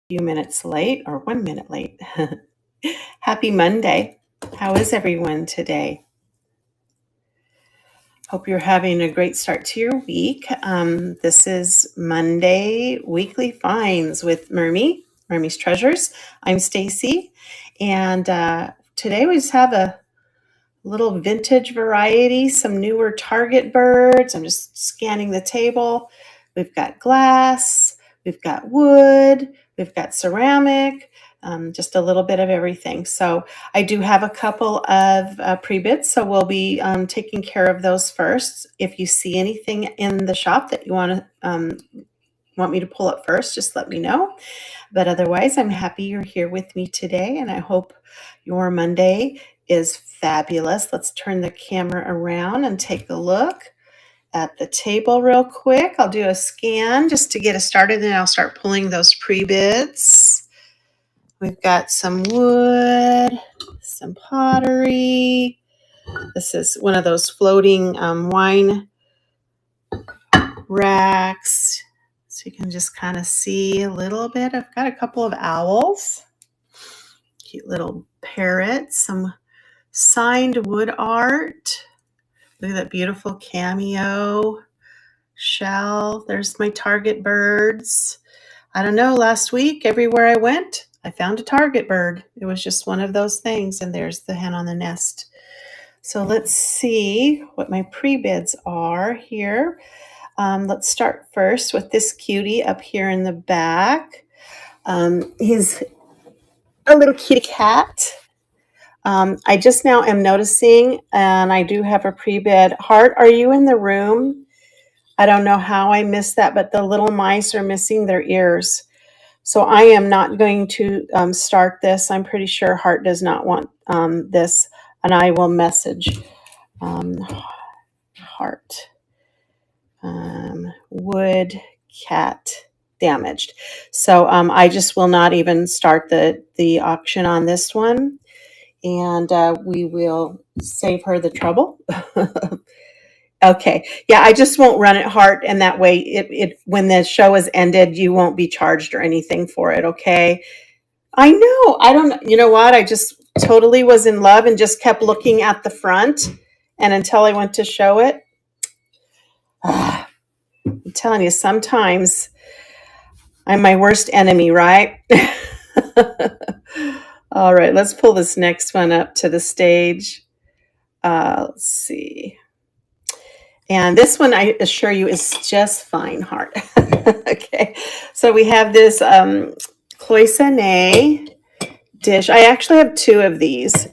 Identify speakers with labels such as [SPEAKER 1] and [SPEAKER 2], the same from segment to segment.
[SPEAKER 1] few minutes late or 1 minute late. Happy Monday. How is everyone today? Hope you're having a great start to your week. This is Monday Weekly Finds with Mermie's Treasures. I'm Stacy, and today we just have a little vintage variety, some newer Target birds. I'm just scanning the table. We've got glass, we've got wood, we've got ceramic, just a little bit of everything. So I do have a couple of pre-bits, so we'll be taking care of those first. If you see anything in the shop that you want me to pull up first, just let me know. But otherwise, I'm happy you're here with me today, and I hope your Monday is fabulous. Let's turn the camera around and take a look at the table real quick. I'll do a scan just to get us started, and I'll start pulling those pre-bits. We've got some wood, some pottery. This is one of those floating wine racks. So you can just kind of see a little bit. I've got a couple of owls, cute little parrots, some signed wood art. Look at that beautiful cameo shell. There's my Target birds. I don't know, last week, everywhere I went, I found a Target bird. It was just one of those things, and there's the hen on the nest. So let's see what my pre-bids are here. Let's start first with this cutie up here in the back. He's a little kitty cat. I just now am noticing, and I do have a pre-bid. Heart, are you in the room? I don't know how I missed that, but the little mice are missing their ears. So I am not going to start this. I'm pretty sure Heart does not want this, and I will message Heart. Wood cat damaged. So I just will not even start the auction on this one, and we will save her the trouble. Okay, yeah, I just won't run it Heart, and that way it when the show is ended, you won't be charged or anything for it. Okay, I know. I don't. You know what? I just totally was in love and just kept looking at the front, and until I went to show it. I'm telling you, sometimes I'm my worst enemy, right? All right, let's pull this next one up to the stage. Let's see. And this one, I assure you, is just fine, Heart. Okay, so we have this cloisonne dish. I actually have two of these.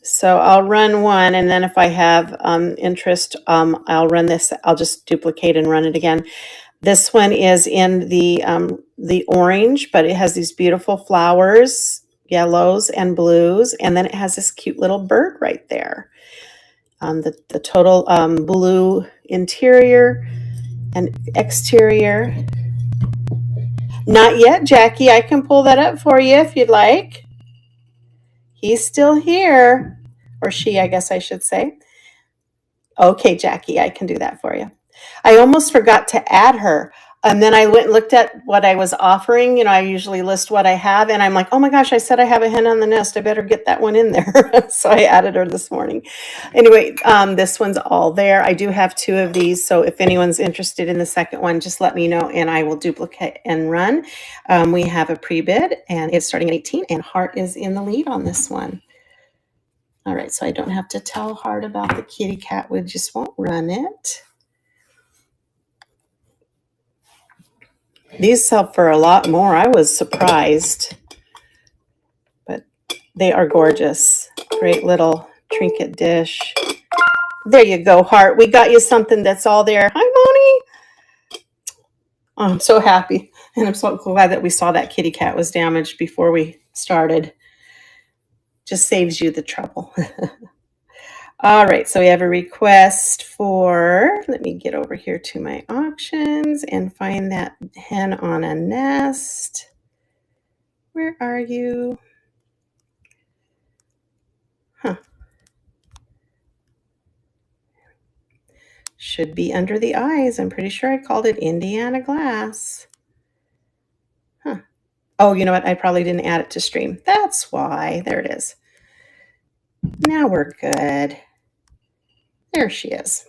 [SPEAKER 1] So I'll run one, and then if I have interest, I'll run this. I'll just duplicate and run it again. This one is in the orange, but it has these beautiful flowers, yellows and blues, and then it has this cute little bird right there. The total blue interior and exterior. Not yet, Jackie. I can pull that up for you if you'd like. He's still here, or she, I guess I should say. Okay, Jackie, I can do that for you. I almost forgot to add her. And then I went and looked at what I was offering. You know, I usually list what I have, and I'm like, oh my gosh, I said I have a hen on the nest. I better get that one in there. So I added her this morning. Anyway, this one's all there. I do have two of these. So if anyone's interested in the second one, just let me know and I will duplicate and run. We have a pre-bid, and it's starting at 18, and Heart is in the lead on this one. All right, so I don't have to tell Heart about the kitty cat. We just won't run it. These sell for a lot more. I was surprised, but they are gorgeous. Great little trinket dish. There you go, Heart. We got you something that's all there. Hi, Moni. Oh, I'm so happy, and I'm so glad that we saw that kitty cat was damaged before we started. Just saves you the trouble. All right, so we have a request for, let me get over here to my auctions and find that hen on a nest. Where are you? Huh. Should be under the eyes. I'm pretty sure I called it Indiana glass. Huh. Oh, you know what? I probably didn't add it to stream. That's why. There it is. Now we're good. There she is.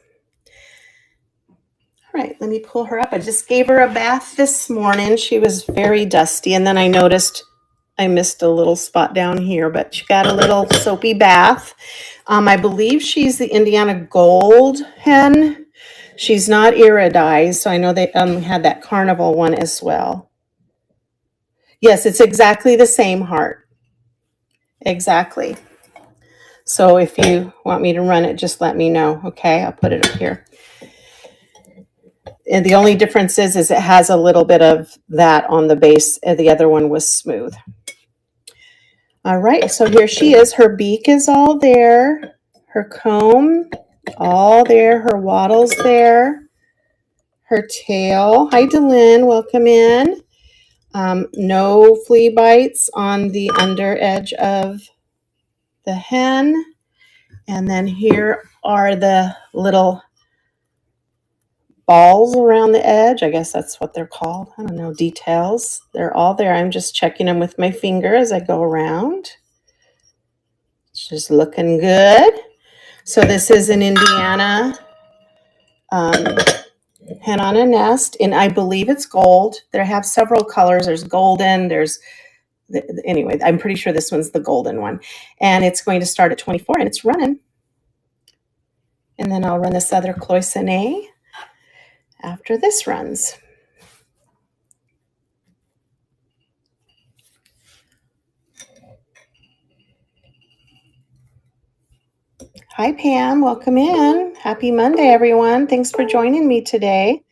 [SPEAKER 1] All right, let me pull her up. I just gave her a bath this morning. She was very dusty, and then I noticed I missed a little spot down here, but she got a little soapy bath. I believe she's the Indiana Gold hen. She's not iridized, so I know they had that carnival one as well. Yes, it's exactly the same heart. Exactly. So if you want me to run it, just let me know. Okay, I'll put it up here. And the only difference is it has a little bit of that on the base. And the other one was smooth. All right, so here she is. Her beak is all there. Her comb, all there. Her wattle's there. Her tail. Hi, Delynn. Welcome in. No flea bites on the under edge of the hen. And then here are the little balls around the edge. I guess that's what they're called. I don't know, details. They're all there. I'm just checking them with my finger as I go around. It's just looking good. So this is an Indiana hen on a nest, and I believe it's gold. They have several colors. There's golden, anyway, I'm pretty sure this one's the golden one. And it's going to start at 24, and it's running. And then I'll run this other cloisonne after this runs. Hi, Pam. Welcome in. Happy Monday, everyone. Thanks for joining me today.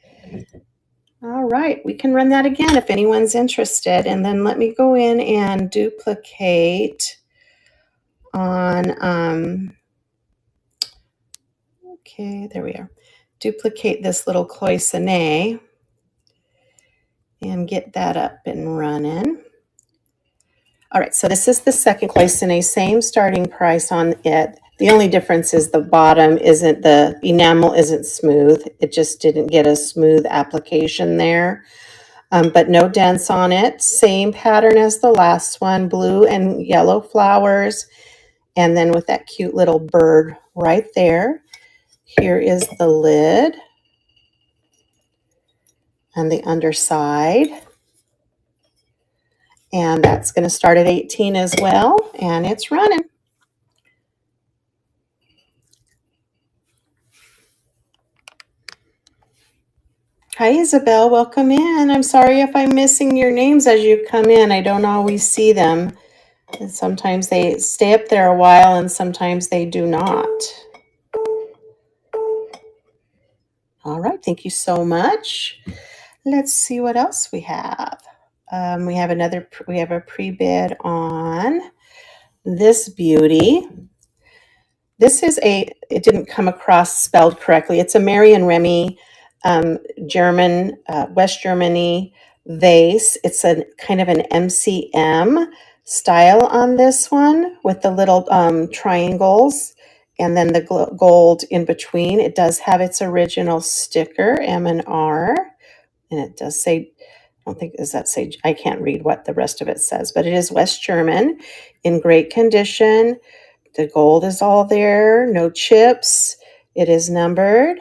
[SPEAKER 1] All right, we can run that again if anyone's interested. And then let me go in and duplicate on, okay, there we are. Duplicate this little cloisonne and get that up and running. All right, so this is the second cloisonne, same starting price on it. The only difference is the bottom isn't, the enamel isn't smooth. It just didn't get a smooth application there, but no dents on it. Same pattern as the last one, blue and yellow flowers. And then with that cute little bird right there. Here is the lid and the underside. And that's going to start at 18 as well. And it's running. Hi, Isabel. Welcome in. I'm sorry if I'm missing your names as you come in. I don't always see them. And sometimes they stay up there a while and sometimes they do not. All right. Thank you so much. Let's see what else we have. We have a pre-bid on this beauty. This is it didn't come across spelled correctly. It's a Marion Remy German, West Germany vase. It's a kind of an MCM style on this one with the little triangles and then the gold in between. It does have its original sticker, M&R, and it does say, I don't think, does that say, I can't read what the rest of it says, but it is West German in great condition. The gold is all there, no chips. It is numbered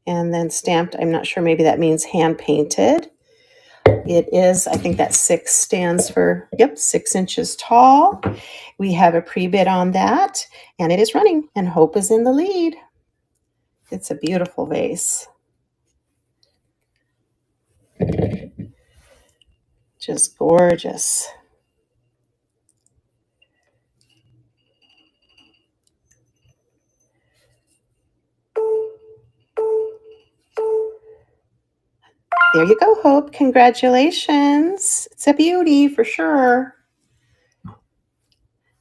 [SPEAKER 1] and then stamped. I'm not sure, maybe that means hand painted. It is, I think that 6 stands for, 6 inches tall. We have a pre-bid on that, and it is running, and Hope is in the lead. It's a beautiful vase. Just gorgeous. There you go, Hope. Congratulations. It's a beauty for sure.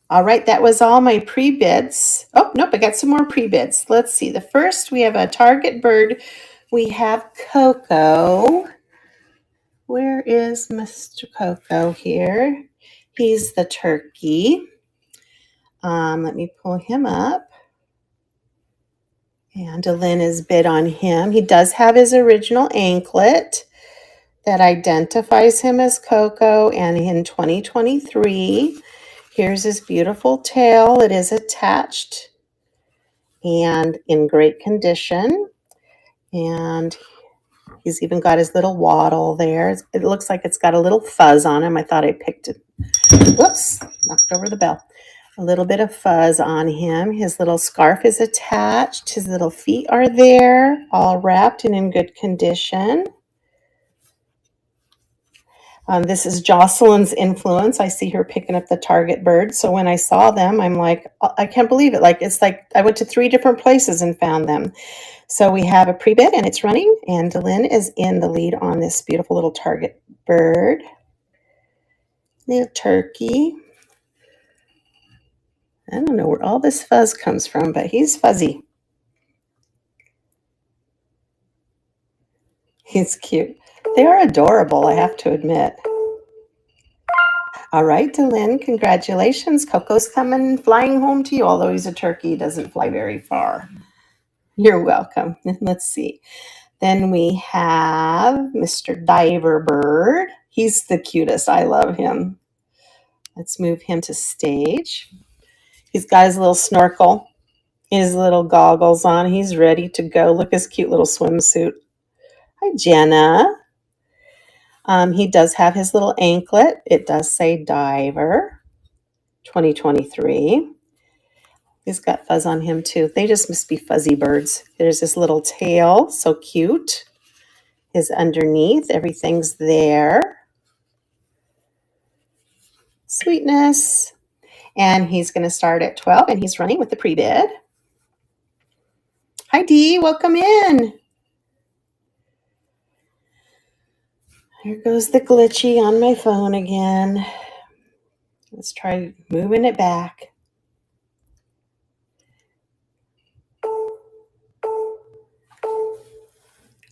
[SPEAKER 1] All right, that was all my pre-bids. Oh, nope, I got some more pre-bids. Let's see. The first, we have a target bird. We have Coco. Where is Mr. Coco here? He's the turkey. Let me pull him up. And Delynn is bid on him. He does have his original anklet. that identifies him as Coco. And in 2023, here's his beautiful tail. It is attached and in great condition. And he's even got his little waddle there. It looks like it's got a little fuzz on him. I thought I picked it. Whoops, knocked over the bell. A little bit of fuzz on him. His little scarf is attached. His little feet are there, all wrapped and in good condition. This is Jocelyn's influence. I see her picking up the target bird. So when I saw them, I'm like, I can't believe it. It's like I went to 3 different places and found them. So we have a pre-bid and it's running, and Delynn is in the lead on this beautiful little target bird. Little turkey. I don't know where all this fuzz comes from, but he's fuzzy. He's cute. They are adorable, I have to admit. All right, Delynn, congratulations. Coco's coming flying home to you, although he's a turkey. He doesn't fly very far. You're welcome. Let's see. Then we have Mr. Diver Bird. He's the cutest. I love him. Let's move him to stage. He's got his little snorkel, his little goggles on. He's ready to go. Look at his cute little swimsuit. Hi, Jenna. He does have his little anklet. It does say Diver 2023. He's got fuzz on him too. They just must be fuzzy birds. There's this little tail, so cute. His underneath, everything's there. Sweetness. And he's going to start at 12, and he's running with the pre-bid. Hi, Dee. Welcome in. Here goes the glitchy on my phone again. Let's try moving it back.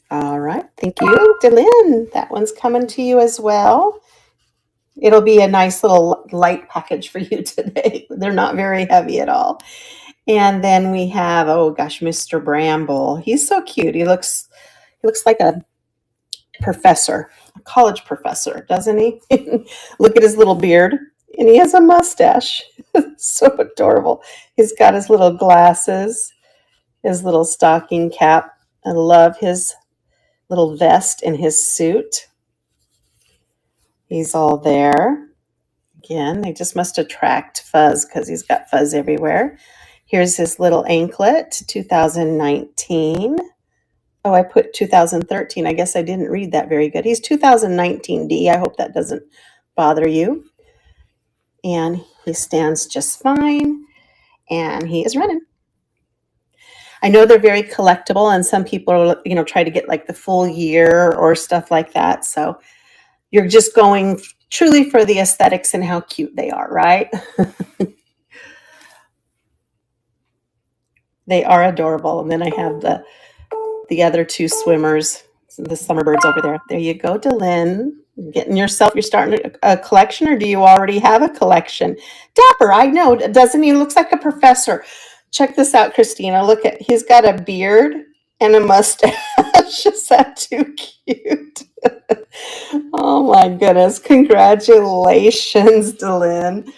[SPEAKER 1] All right. Thank you, Delynn. That one's coming to you as well. It'll be a nice little light package for you today. They're not very heavy at all. And then we have, oh gosh, Mr. Bramble. He's so cute. He looks like a professor, a college professor, doesn't he? Look at his little beard. And he has a mustache. So adorable. He's got his little glasses, his little stocking cap. I love his little vest and his suit. He's all there. Again, they just must attract fuzz because he's got fuzz everywhere. Here's his little anklet, 2019. Oh, I put 2013. I guess I didn't read that very good. He's 2019 D. I hope that doesn't bother you. And he stands just fine. And he is running. I know they're very collectible, and some people, try to get like the full year or stuff like that. So you're just going truly for the aesthetics and how cute they are, right? They are adorable. And then I have the other 2 swimmers, the summer birds over there. There you go, Delynn. You're starting a collection, or do you already have a collection? Dapper, I know. Doesn't he? Looks like a professor. Check this out, Christina. Look he's got a beard and a mustache. Is that too cute? Oh my goodness. Congratulations, Delynn.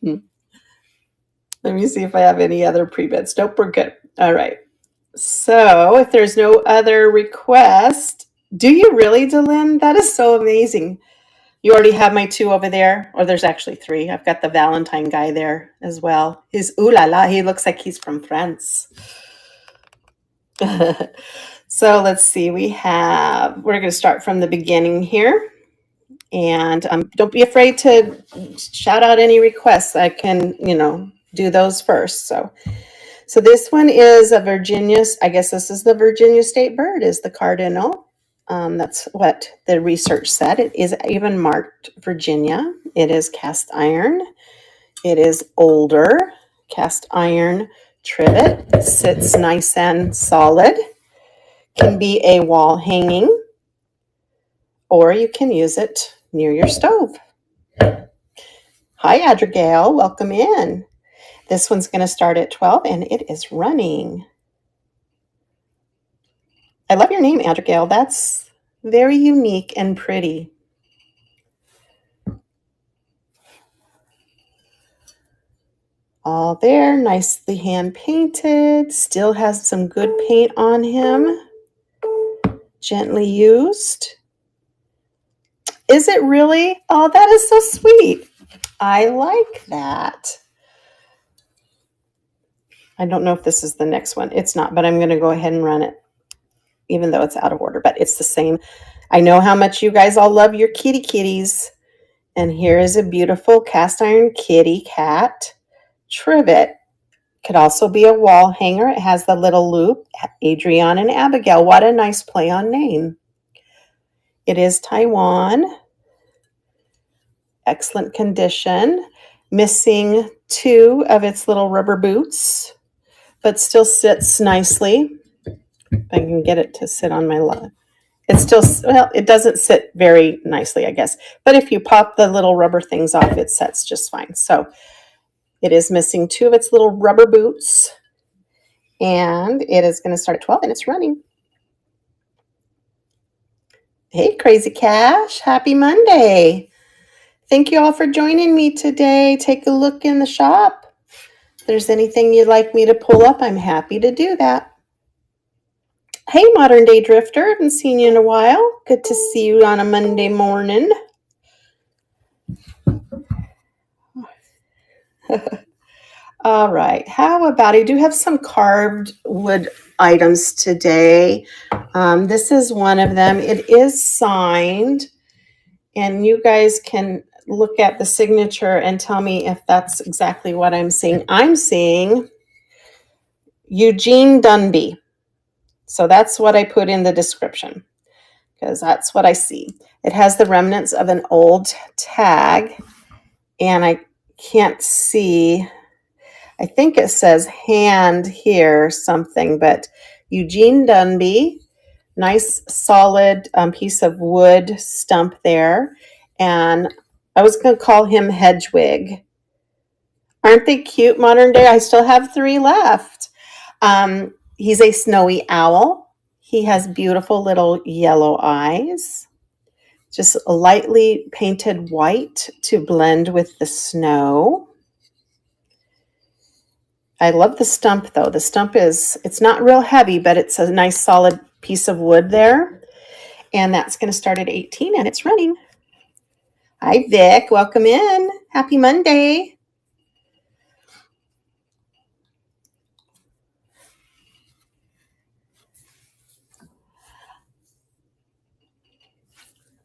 [SPEAKER 1] Let me see if I have any other pre-bids. Nope, we're good. All right. So if there's no other request, do you really, Delynn? That is so amazing. You already have my 2 over there, or there's actually 3. I've got the Valentine guy there as well. His ooh la la, he looks like he's from France. So let's see, we're going to start from the beginning here. And don't be afraid to shout out any requests. I can, do those first. So this one is a Virginia, I guess this is the Virginia state bird, is the cardinal. That's what the research said. It is even marked Virginia. It is cast iron. It is older. Cast iron trivet. It sits nice and solid. Can be a wall hanging, or you can use it near your stove. Hi, Adrigail. Welcome in. This one's going to start at 12, and it is running. I love your name, Adrigail. That's Very unique and pretty. All there, nicely hand painted. Still has some good paint on him. Gently used. Is it really? Oh, that is so sweet. I like that. I don't know if this is the next one. It's not, but I'm going to go ahead and run it, even though it's out of order, but it's the same. I know how much you guys all love your kitties. And here is a beautiful cast iron kitty cat trivet. Could also be a wall hanger. It has the little loop. Adrienne and Abigail. What a nice play on name. It is Taiwan. Excellent condition. Missing 2 of its little rubber boots, but still sits nicely. If I can get it to sit on my lap. It still, well, it doesn't sit very nicely, I guess. But if you pop the little rubber things off, it sets just fine. So it is missing 2 of its little rubber boots. And it is going to start at 12 and it's running. Hey, Crazy Cash. Happy Monday. Thank you all for joining me today. Take a look in the shop. If there's anything you'd like me to pull up, I'm happy to do that. Hey, Modern Day Drifter. Haven't seen you in a while. Good to see you on a Monday morning. All right. How about, I do have some carved wood items today. This is one of them. It is signed, and you guys can look at the signature and tell me if that's exactly what I'm seeing. I'm seeing Eugene Dunby. So that's what I put in the description, because that's what I see. It has the remnants of an old tag, and I can't see. I think it says hand here something, but Eugene Dunby, nice solid piece of wood stump there. And I was going to call him Hedwig. Aren't they cute, Modern Day? I still have 3 left. He's a snowy owl. He has beautiful little yellow eyes, just lightly painted white to blend with the snow. I love the stump, though. The stump it's not real heavy, but it's a nice solid piece of wood there. And that's going to start at 18, and it's running. Hi, Vic. Welcome in. Happy Monday.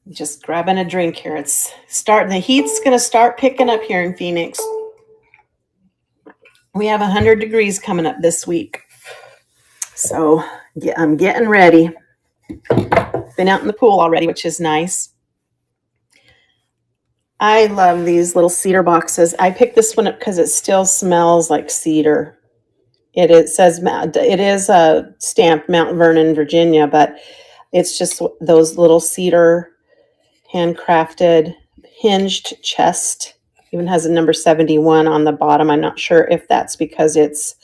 [SPEAKER 1] Just grabbing a drink here. It's starting. The heat's going to start picking up here in Phoenix. We have 100 degrees coming up this week. So I'm getting ready. Been out in the pool already, which is nice. I love these little cedar boxes. I picked this one up because it still smells like cedar. It is stamped Mount Vernon, Virginia, but it's just those little cedar handcrafted hinged chest. Even has a number 71 on the bottom. I'm not sure if that's because it's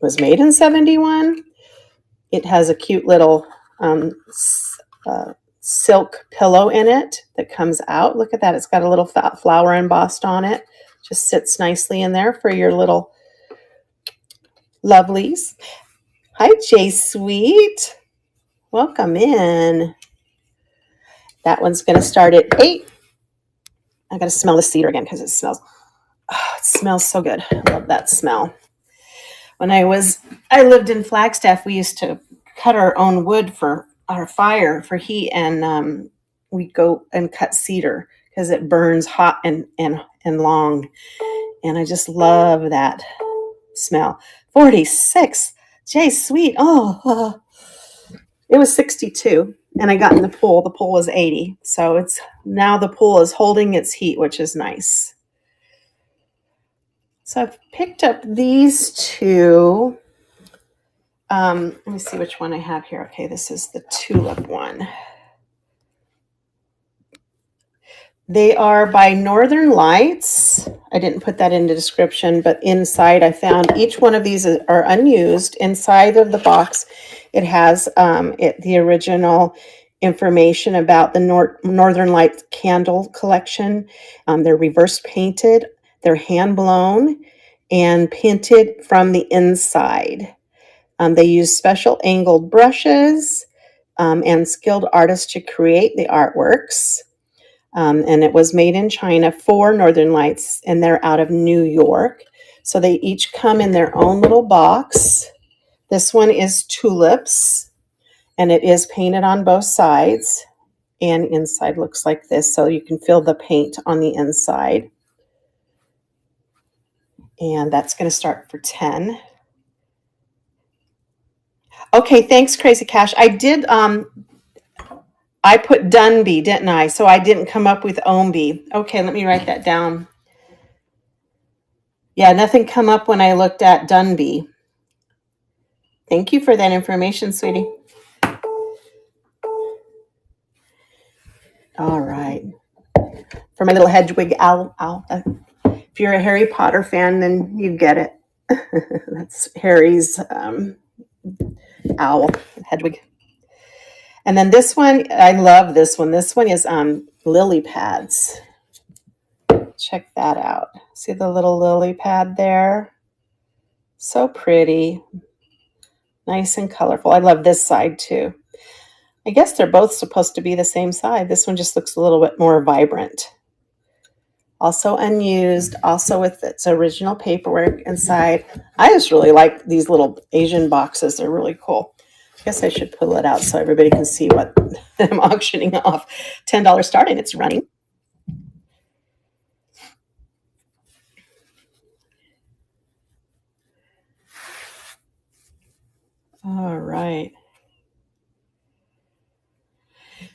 [SPEAKER 1] was made in 71. It has a cute little silk pillow in it that comes out. Look at that. It's got a little flower embossed on it. Just sits nicely in there for your little lovelies. Hi, Jay Sweet. Welcome in. That one's going to start at 8. I got to smell the cedar again because it smells so good. I love that smell. When I lived in Flagstaff, we used to cut our own wood for our fire for heat, and we'd go and cut cedar because it burns hot and long. And I just love that smell. 46. Jay Sweet. It was 62. And I got in the pool. The pool was 80. So now the pool is holding its heat, which is nice. So I've picked up these 2. Let me see which one I have here. Okay, this is the tulip one. They are by Northern Lights. I didn't put that in the description, but inside I found each one of these are unused. Inside of the box, it has the original information about the Northern Lights candle collection. They're reverse painted, they're hand blown and painted from the inside. They use special angled brushes and skilled artists to create the artworks. And it was made in China for Northern Lights, and they're out of New York. So they each come in their own little box. This one is tulips, and it is painted on both sides. And inside looks like this, so you can feel the paint on the inside. And that's going to start for 10. Okay, thanks, Crazy Cash. I did, I put Dunby, didn't I? So I didn't come up with Omby. Okay, let me write that down. Yeah, nothing come up when I looked at Dunby. Thank you for that information, sweetie. All right. For my little Hedwig owl. If you're a Harry Potter fan, then you get it. That's Harry's owl, Hedwig. And then this one, I love this one. This one is lily pads. Check that out. See the little lily pad there? So pretty. Nice and colorful. I love this side too. I guess they're both supposed to be the same side. This one just looks a little bit more vibrant. Also unused, also with its original paperwork inside. I just really like these little Asian boxes. They're really cool. I guess I should pull it out so everybody can see what I'm auctioning off. $10 starting, it's running. All right.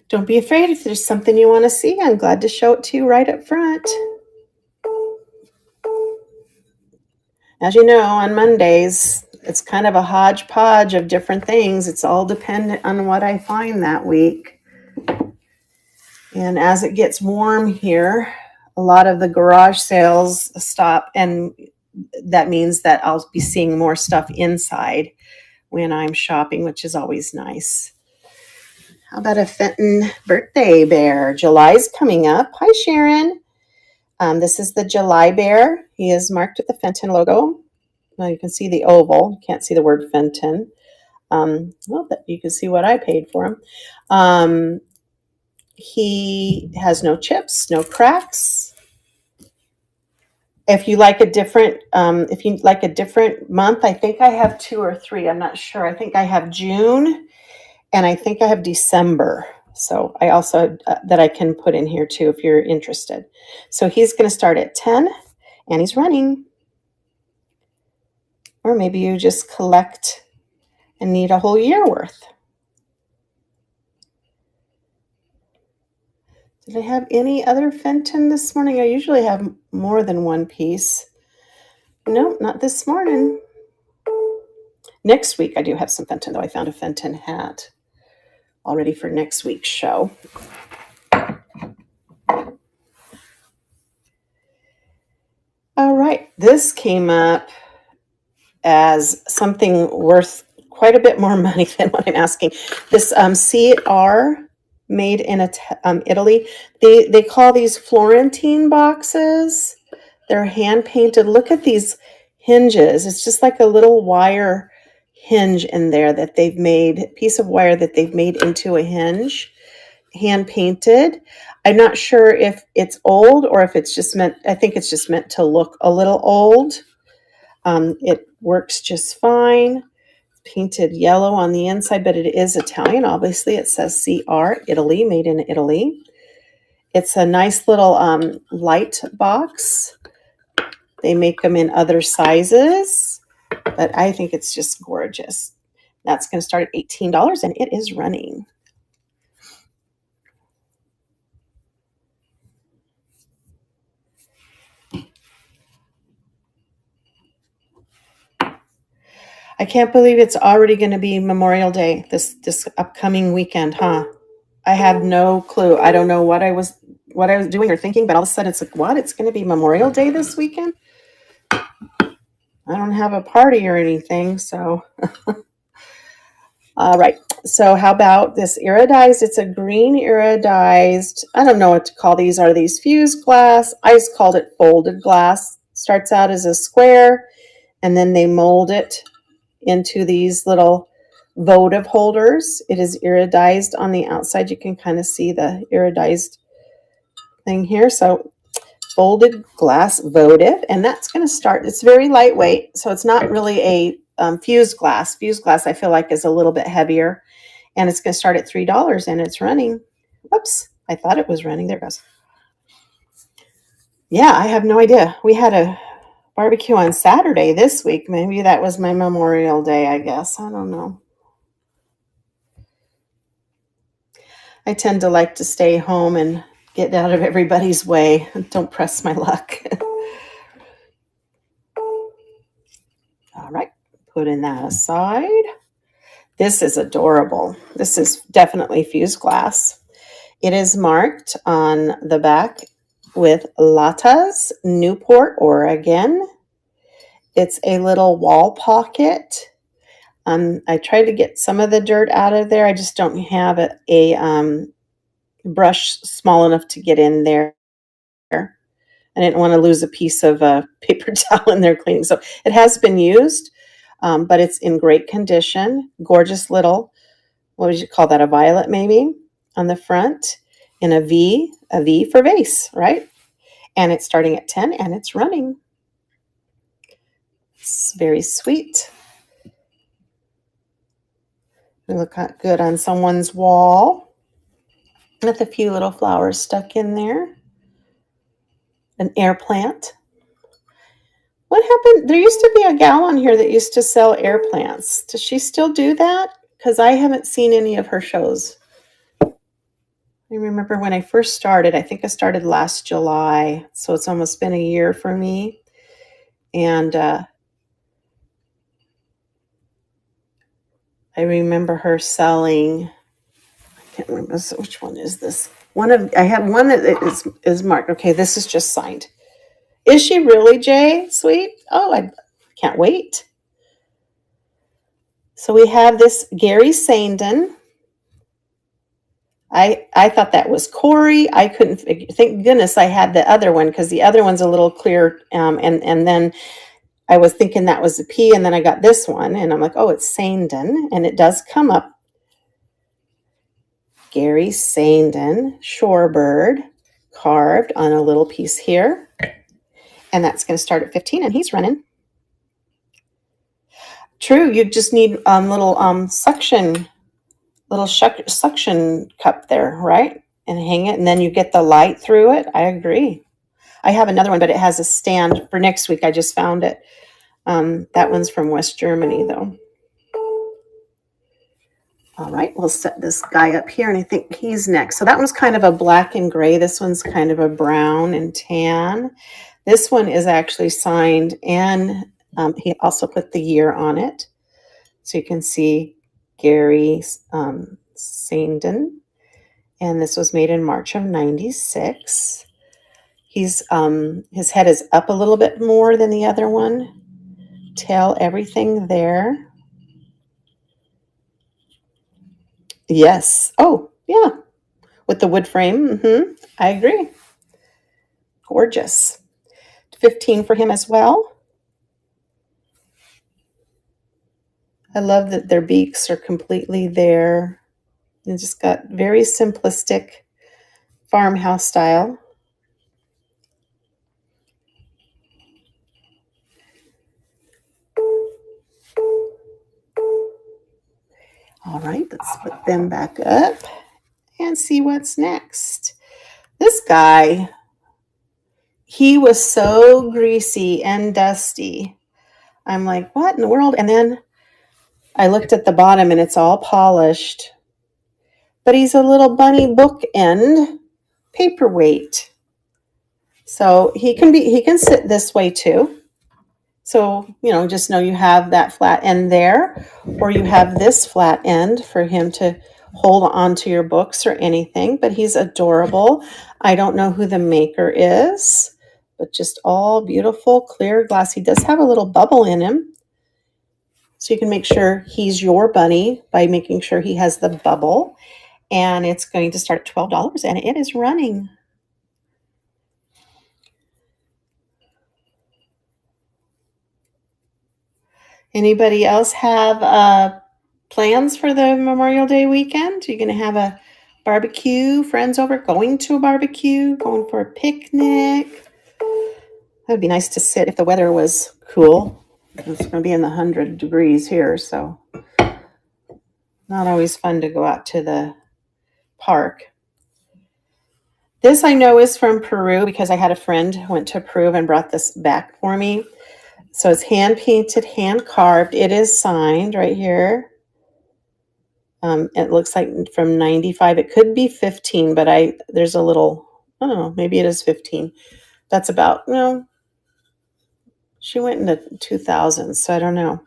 [SPEAKER 1] Don't be afraid if there's something you want to see. I'm glad to show it to you right up front. As you know, on Mondays, it's kind of a hodgepodge of different things. It's all dependent on what I find that week. And as it gets warm here, a lot of the garage sales stop, and that means that I'll be seeing more stuff inside when I'm shopping, which is always nice. How about a Fenton birthday bear? July's coming up. Hi, Sharon. This is the July bear. He is marked with the Fenton logo. Well, you can see the oval. You can't see the word Fenton. Well, you can see what I paid for him. He has no chips, no cracks. If you like a different, month, I think I have 2 or 3. I'm not sure. I think I have June. And I think I have December. So I also, that I can put in here too, if you're interested. So he's going to start at 10 and he's running. Or maybe you just collect and need a whole year worth. Did I have any other Fenton this morning? I usually have more than one piece. No, not this morning. Next week I do have some Fenton, though. I found a Fenton hat already for next week's show. All right, this came up as something worth quite a bit more money than what I'm asking. This CR made in Italy. They call these Florentine boxes. They're hand painted. Look at these hinges. It's just like a little wire hinge in there that they've made, piece of wire that they've made into a hinge, hand painted. I'm not sure if it's old or if it's just meant, I think it's just meant to look a little old. It works just fine. Painted yellow on the inside, but it is Italian. Obviously, it says CR, Italy, made in Italy. It's a nice little light box. They make them in other sizes, but I think it's just gorgeous. That's going to start at $18, and it is running. I can't believe it's already going to be Memorial Day this upcoming weekend, huh? I have no clue. I don't know what I was doing or thinking, but all of a sudden it's like, what? It's going to be Memorial Day this weekend? I don't have a party or anything, so. All right. So how about this iridized? It's a green iridized, I don't know what to call these. Are these fused glass? I just called it folded glass. Starts out as a square, and then they mold it into these little votive holders. It is iridized on the outside. You can kind of see the iridized thing here. So folded glass votive, and that's going to start. It's very lightweight, so it's not really a fused glass. Fused glass, I feel like, is a little bit heavier, and it's going to start at $3, and it's running. Whoops, I thought it was running. There it goes. Yeah, I have no idea. We had a barbecue on Saturday this week. Maybe that was my Memorial Day, I guess. I don't know. I tend to like to stay home and get out of everybody's way. Don't press my luck. All right, putting that aside. This is adorable. This is definitely fused glass. It is marked on the back with Latas, Newport, Oregon. It's a little wall pocket. I tried to get some of the dirt out of there. I just don't have a brush small enough to get in there. I didn't want to lose a piece of paper towel in there cleaning. So it has been used, but it's in great condition. Gorgeous little, what would you call that, a violet maybe, on the front, in a V for vase, right? And it's starting at 10 and it's running. It's very sweet. It look good on someone's wall with a few little flowers stuck in there. An air plant. What happened? There used to be a gal on here that used to sell air plants. Does she still do that? Because I haven't seen any of her shows. I remember when I first started, I think I started last July, so it's almost been a year for me. And I remember her selling, I can't remember, which one is this? I have one that is marked. Okay, this is just signed. Is she really, Jay? Sweet. Oh, I can't wait. So we have this Gary Sandin. I thought that was Corey. I couldn't, thank goodness I had the other one, because the other one's a little clear. And then I was thinking that was a P, and then I got this one, and I'm like, oh, it's Sandin. And it does come up. Gary Sandin, shorebird, carved on a little piece here. And that's going to start at 15, and he's running. True, you just need little suction cup there, right? And hang it, and then you get the light through it. I agree. I have another one, but it has a stand for next week. I just found it. That one's from West Germany, though. All right, we'll set this guy up here, and I think he's next. So that one's kind of a black and gray. This one's kind of a brown and tan. This one is actually signed, and he also put the year on it. So you can see Gary Sandin, and this was made in March of '96. He's his head is up a little bit more than the other one. Tail, everything there. Yes. Oh, yeah. With the wood frame. I agree. Gorgeous. 15 for him as well. I love that their beaks are completely there. They just got very simplistic farmhouse style. All right, let's put them back up and see what's next. This guy, he was so greasy and dusty. I'm like, what in the world? And then I looked at the bottom, and it's all polished. But he's a little bunny bookend paperweight. So he can sit this way too. So, just know you have that flat end there, or you have this flat end for him to hold on to your books or anything. But he's adorable. I don't know who the maker is, but just all beautiful, clear glass. He does have a little bubble in him. So you can make sure he's your bunny by making sure he has the bubble. And it's going to start at $12 and it is running. Anybody else have plans for the Memorial Day weekend? Are you going to have a barbecue, friends over, going to a barbecue, going for a picnic? That would be nice to sit if the weather was cool. It's going to be in the 100 degrees here, so not always fun to go out to the park. This I know is from Peru because I had a friend who went to Peru and brought this back for me. So it's hand painted, hand carved. It is signed right here. It looks like from 95. It could be 15, but there's a little, I don't know, maybe it is 15. That's about, she went in the 2000s, so I don't know.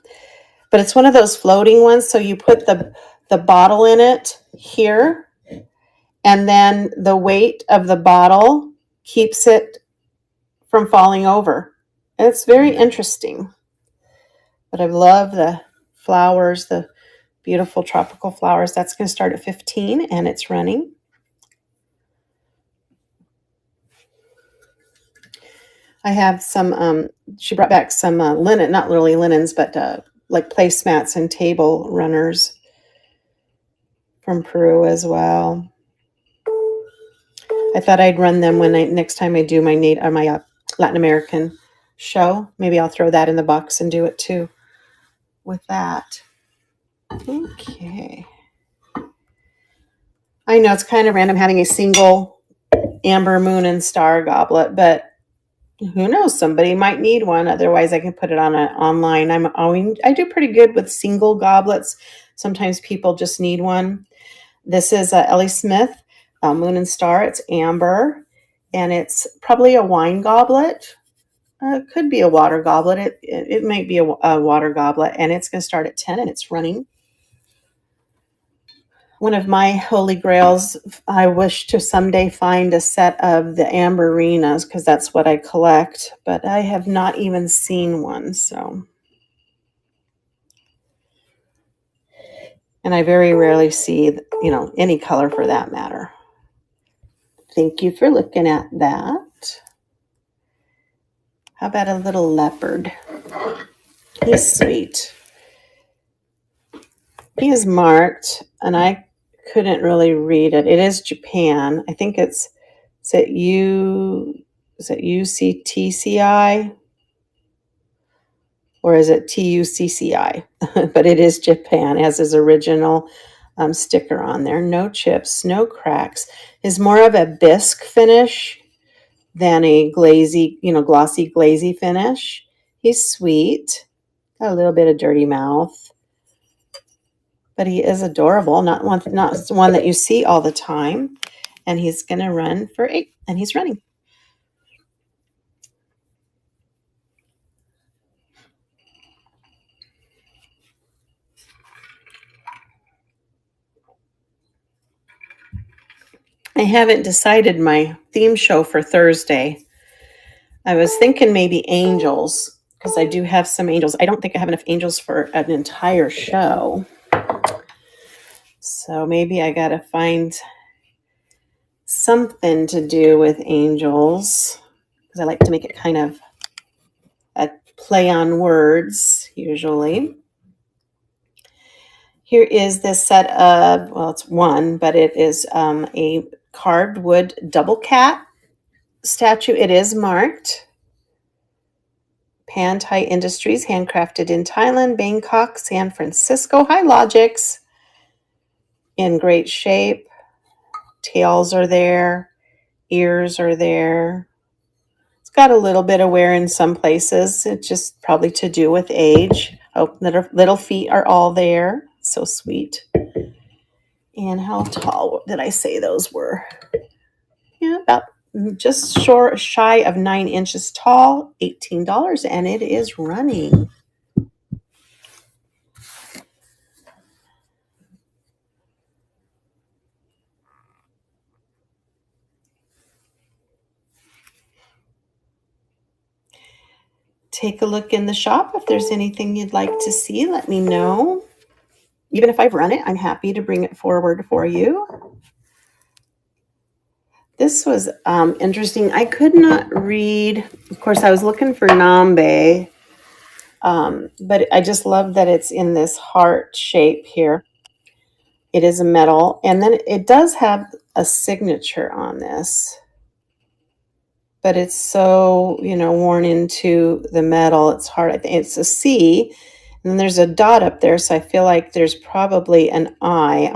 [SPEAKER 1] But it's one of those floating ones. So you put the bottle in it here, and then the weight of the bottle keeps it from falling over. And it's very interesting. But I love the flowers, the beautiful tropical flowers. That's going to start at 15 and it's running. I have some, she brought back some linen, not really linens, but like placemats and table runners from Peru as well. I thought I'd run them when next time I do my Latin American show. Maybe I'll throw that in the box and do it too with that. Okay. I know it's kind of random having a single amber, moon, and star goblet, but who knows? Somebody might need one. Otherwise, I can put it on online. I do pretty good with single goblets. Sometimes people just need one. This is Ellie Smith, Moon and Star. It's amber, and it's probably a wine goblet. It could be a water goblet. It might be a water goblet, and it's going to start at 10, and it's running. One of my holy grails, I wish to someday find a set of the Amberinas because that's what I collect, but I have not even seen one, so. And I very rarely see, any color for that matter. Thank you for looking at that. How about a little leopard? He's sweet. He is marked, and I couldn't really read it. It is Japan. I think is it UCTCI? Or is it TUCCI? But it is Japan. It has his original sticker on there. No chips, no cracks. Is more of a bisque finish than a glossy glazy finish. He's sweet. Got a little bit of dirty mouth. But he is adorable. Not one that you see all the time. And he's going to run for 8. And he's running. I haven't decided my theme show for Thursday. I was thinking maybe angels, because I do have some angels. I don't think I have enough angels for an entire show. So maybe I got to find something to do with angels, because I like to make it kind of a play on words, usually. Here is this set of, well, it's one, but it is a carved wood double cat statue. It is marked. Pantai Industries, handcrafted in Thailand, Bangkok, San Francisco. Hi, Logix. In great shape. Tails are there. Ears are there. It's got a little bit of wear in some places. It's just probably to do with age. Oh, little feet are all there. So sweet. And how tall did I say those were? Yeah, about just shy of 9 inches tall, $18, and it is running. take a look in the shop. If there's anything you'd like to see, let me know. Even if I've run it, I'm happy to bring it forward for you. This was interesting. I could not read. Of course, I was looking for Nambe, but I just love that it's in this heart shape here. It is a metal, and then it does have a signature on this, but it's so, worn into the metal. It's hard. I think it's a C, and then there's a dot up there, so I feel like there's probably an I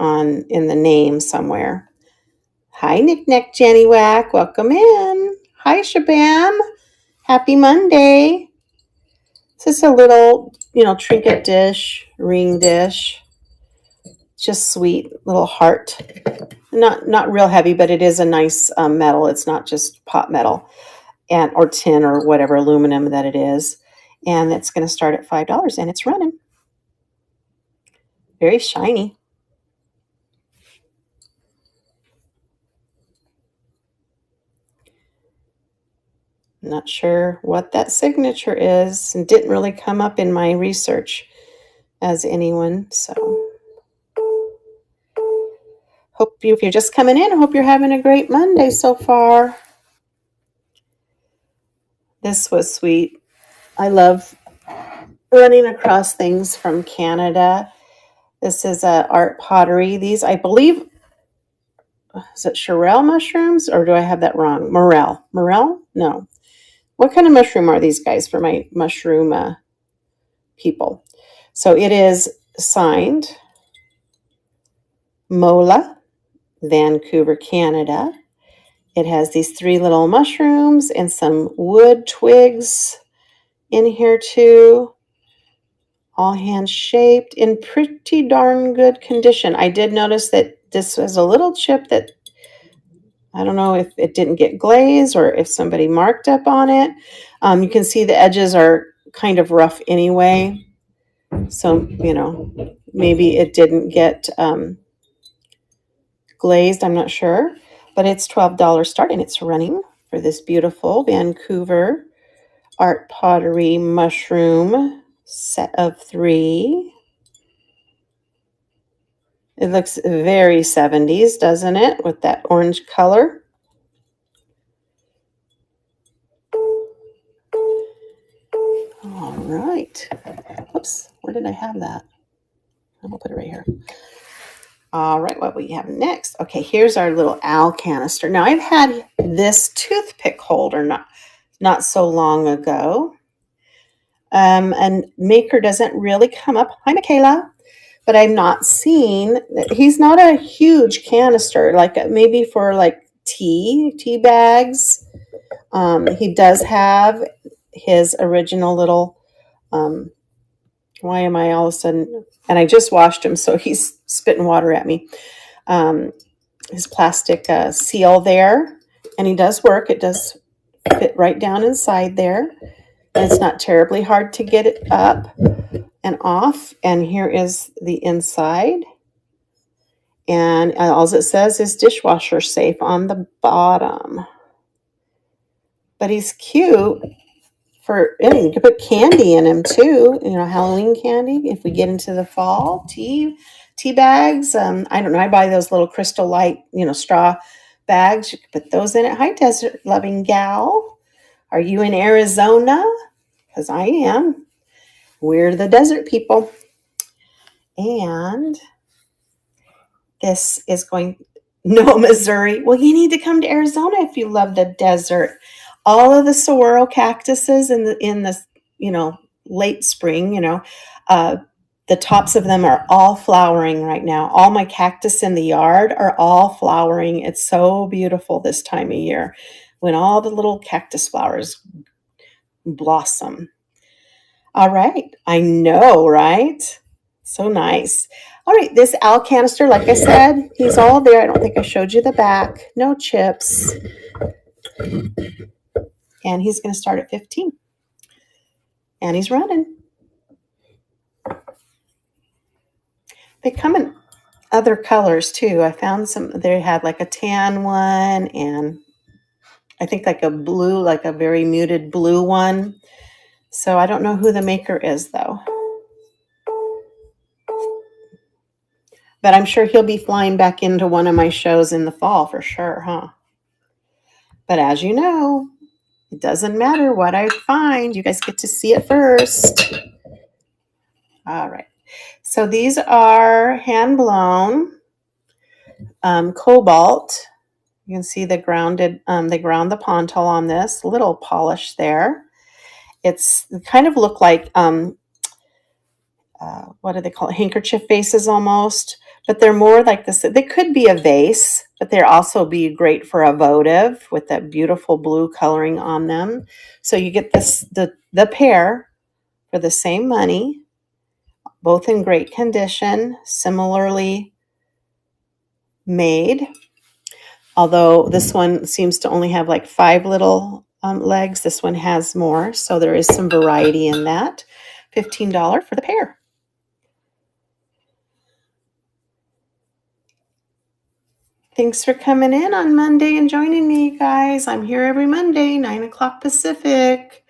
[SPEAKER 1] in the name somewhere. Hi, Knick-Knack Jenny Whack. Welcome in. Hi, Shabam. Happy Monday. This is a little, trinket dish, ring dish. Just sweet little heart. Not real heavy, but it is a nice metal. It's not just pot metal or tin or whatever aluminum that it is. And it's going to start at $5, and it's running. Very shiny. Not sure what that signature is, and didn't really come up in my research as anyone. So if you're just coming in, I hope you're having a great Monday so far. This was sweet. I love running across things from Canada. This is art pottery. These, I believe, is it Chirel mushrooms, or do I have that wrong? Morel? No. What kind of mushroom are these guys for my mushroom people? So it is signed Mola, Vancouver, Canada. It has these 3 little mushrooms and some wood twigs in here too. All hand-shaped in pretty darn good condition. I did notice that this was a little chip that I don't know if it didn't get glazed or if somebody marked up on it. You can see the edges are kind of rough anyway. So, maybe it didn't get glazed. I'm not sure. But it's $12 start, and it's running for this beautiful Vancouver art pottery mushroom set of 3. It looks very 70s, doesn't it? With that orange color. All right. Oops, where did I have that? I'm gonna put it right here. All right, what we have next? Okay, here's our little owl canister. Now, I've had this toothpick holder not so long ago. And maker doesn't really come up. Hi, Michaela. But I've not seen, he's not a huge canister, like maybe for like tea bags. He does have his original little, why am I all of a sudden, and I just washed him, so he's spitting water at me. His plastic seal there, and he does work. It does fit right down inside there. And it's not terribly hard to get it up and off. And here is the inside. And all it says is dishwasher safe on the bottom. But he's cute. You could put candy in him too. Halloween candy. If we get into the fall, tea bags. I don't know. I buy those little Crystal Light, straw bags. You could put those in it. Hi, desert loving gal. Are you in Arizona? Because I am. We're the desert people. And this is Missouri. Well, you need to come to Arizona if you love the desert. All of the saguaro cactuses in the late spring, the tops of them are all flowering right now. All my cactus in the yard are all flowering. It's so beautiful this time of year when all the little cactus flowers blossom. All right. I know, right? So nice. All right. This owl canister, like I said, he's all there. I don't think I showed you the back. No chips. And he's going to start at 15. And he's running. They come in other colors too. I found they had like a tan one and I think like a blue, like a very muted blue one. So I don't know who the maker is though. But I'm sure he'll be flying back into one of my shows in the fall for sure, huh? But as you know, it doesn't matter what I find. You guys get to see it first. All right. So these are hand blown cobalt. You can see the grounded, they ground the Pontal on this. Little polish there. It's kind of look like, what do they call it? Handkerchief vases almost. But they're more like this. They could be a vase, but they're also be great for a votive with that beautiful blue coloring on them. So you get this the pair for the same money, both in great condition, similarly made. Although this one seems to only have like 5 little legs, this one has more. So there is some variety in that. $15 for the pair. Thanks for coming in on Monday and joining me, guys. I'm here every Monday, 9 o'clock Pacific.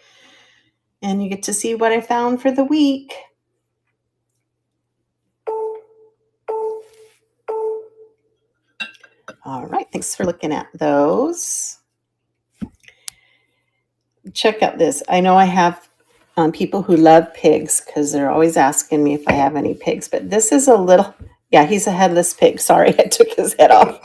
[SPEAKER 1] And you get to see what I found for the week. All right, thanks for looking at those. Check out this. I know I have people who love pigs because they're always asking me if I have any pigs. But this is a little, yeah, he's a headless pig. Sorry, I took his head off.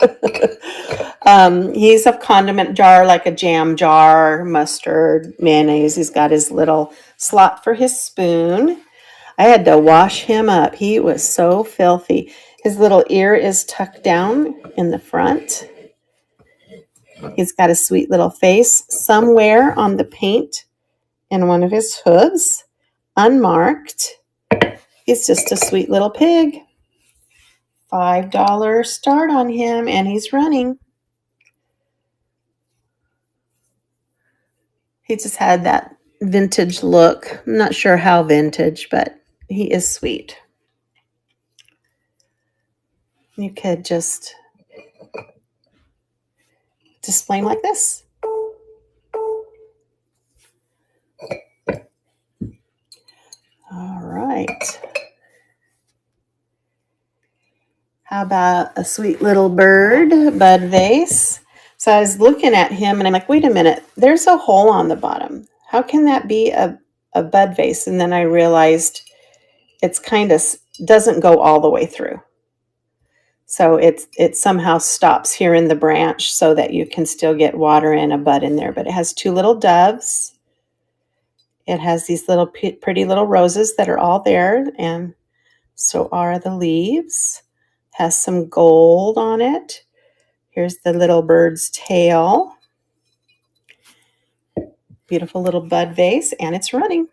[SPEAKER 1] He's a condiment jar, like a jam jar, mustard, mayonnaise. He's got his little slot for his spoon. I had to wash him up. He was so filthy. His little ear is tucked down in the front. He's got a sweet little face somewhere on the paint in one of his hooves, unmarked. He's just a sweet little pig. $5 start on him, and he's running. He just had that vintage look. I'm not sure how vintage, but he is sweet. You could just display him like this. All right. How about a sweet little bird, bud vase? So I was looking at him and I'm like, wait a minute, there's a hole on the bottom. How can that be a bud vase? And then I realized it's kind of doesn't go all the way through. So it somehow stops here in the branch so that you can still get water and a bud in there. But it has 2 little doves. It has these little pretty little roses that are all there, and so are the leaves. Has some gold on it. Here's the little bird's tail. Beautiful little bud vase, and it's running.